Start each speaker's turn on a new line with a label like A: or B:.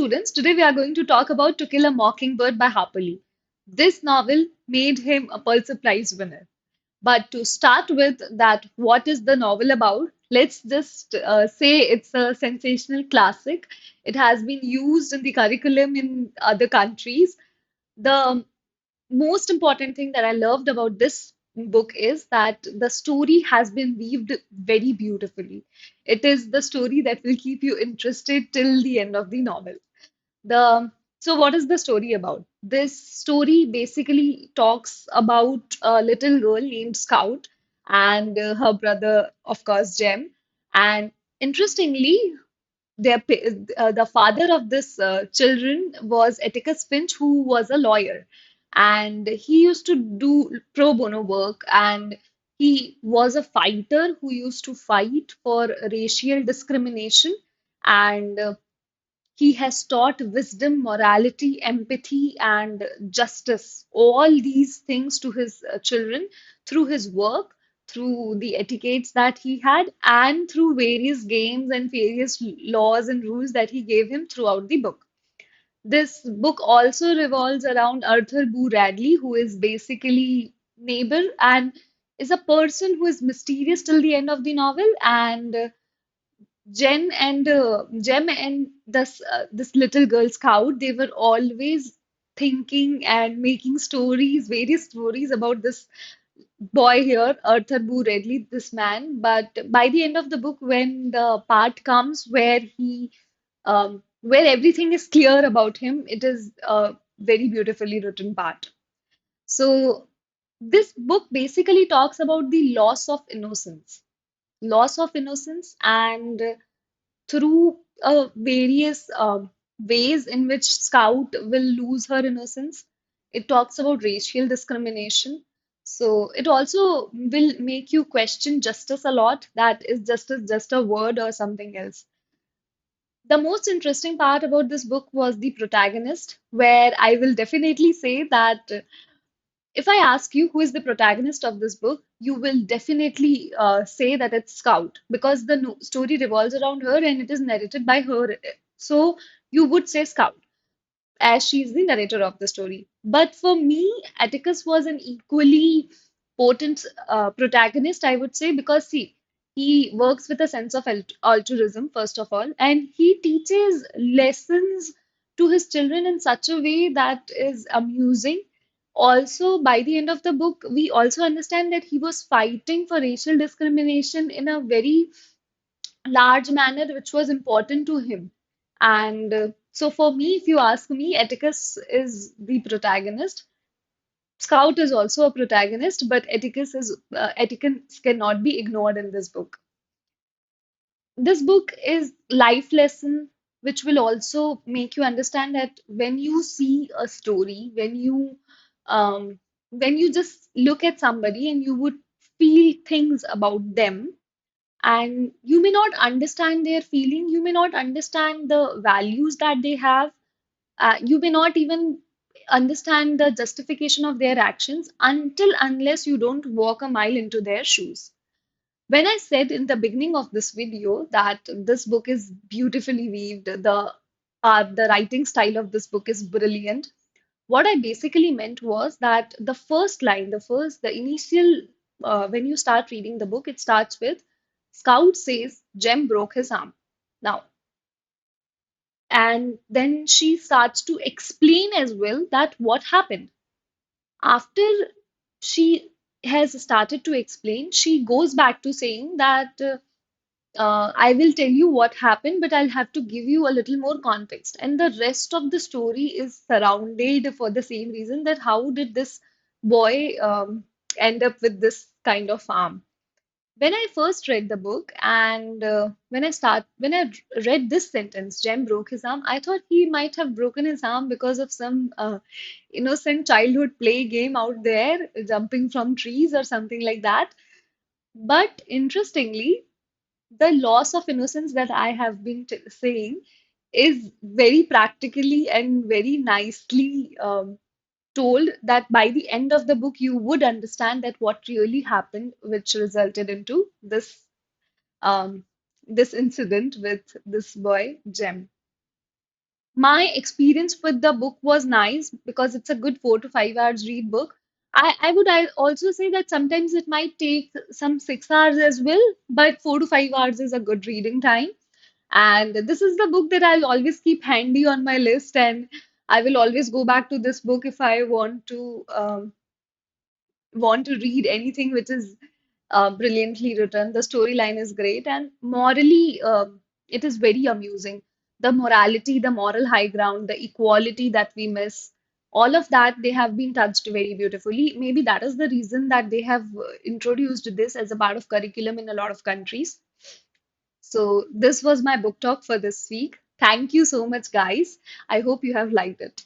A: students. Today we are going to talk about To Kill a Mockingbird by Harper Lee. This novel made him a Pulitzer Prize winner. But to start with, that what is the novel about? Let's just say it's a sensational classic. It has been used in the curriculum in other countries. The most important thing that I loved about this book is that the story has been weaved very beautifully. It is the story that will keep you interested till the end of the novel. The so what is the story about? This story basically talks about a little girl named Scout and her brother, of course, Jem. And interestingly, the father of this children was Atticus Finch, who was a lawyer, and he used to do pro bono work, and he was a fighter who used to fight for racial discrimination, and he has taught wisdom, morality, empathy, and justice, all these things to his children through his work, through the etiquettes that he had, and through various games and various laws and rules that he gave him throughout the book. This book also revolves around Arthur Boo Radley, who is basically neighbor and is a person who is mysterious till the end of the novel, and Jem and this little girl Scout, they were always thinking and making stories, various stories about this boy here, Arthur Boo Redley, this man. But by the end of the book, when the part comes where everything is clear about him, it is a very beautifully written part. So this book basically talks about the loss of innocence, and through various ways in which Scout will lose her innocence. It talks about racial discrimination. So it also will make you question justice a lot. That is justice just a word or something else? The most interesting part about this book was the protagonist, where I will definitely say that if I ask you who is the protagonist of this book, you will definitely say that it's Scout because the story revolves around her and it is narrated by her. So you would say Scout as she's the narrator of the story. But for me, Atticus was an equally potent protagonist, I would say, because see, he works with a sense of altruism, first of all, and he teaches lessons to his children in such a way that is amusing. Also, by the end of the book, we also understand that he was fighting for racial discrimination in a very large manner, which was important to him. And so, for me, if you ask me, Atticus is the protagonist. Scout is also a protagonist, but Atticus cannot be ignored in this book. This book is life lesson, which will also make you understand that when you see a story, when you just look at somebody and you would feel things about them, and you may not understand their feeling, you may not understand the values that they have, you may not even understand the justification of their actions until unless you don't walk a mile into their shoes. When I said in the beginning of this video that this book is beautifully weaved, the writing style of this book is brilliant, what I basically meant was that the first line, the initial, when you start reading the book, it starts with Scout says Jem broke his arm. Now, and then she starts to explain as well that what happened. After she has started to explain, she goes back to saying that I will tell you what happened, but I'll have to give you a little more context. And the rest of the story is surrounded for the same reason that how did this boy end up with this kind of farm? When I first read the book and when I read this sentence, Jem broke his arm, I thought he might have broken his arm because of some innocent childhood play game out there, jumping from trees or something like that. But interestingly, the loss of innocence that I have been saying is very practically and very nicely told that by the end of the book you would understand that what really happened, which resulted into um, this incident with this boy Jem. my experience with the book was nice because it's a good 4 to 5 hours read book. I also say that sometimes it might take some 6 hours as well, but 4 to 5 hours is a good reading time. And this is the book that I'll always keep handy on my list, and I will always go back to this book if I want to read anything which is brilliantly written. The storyline is great, and morally, it is very amusing. The morality, the moral high ground, the equality that we miss, all of that, they have been touched very beautifully. Maybe that is the reason that they have introduced this as a part of curriculum in a lot of countries. So, this was my book talk for this week. Thank you so much, guys. I hope you have liked it.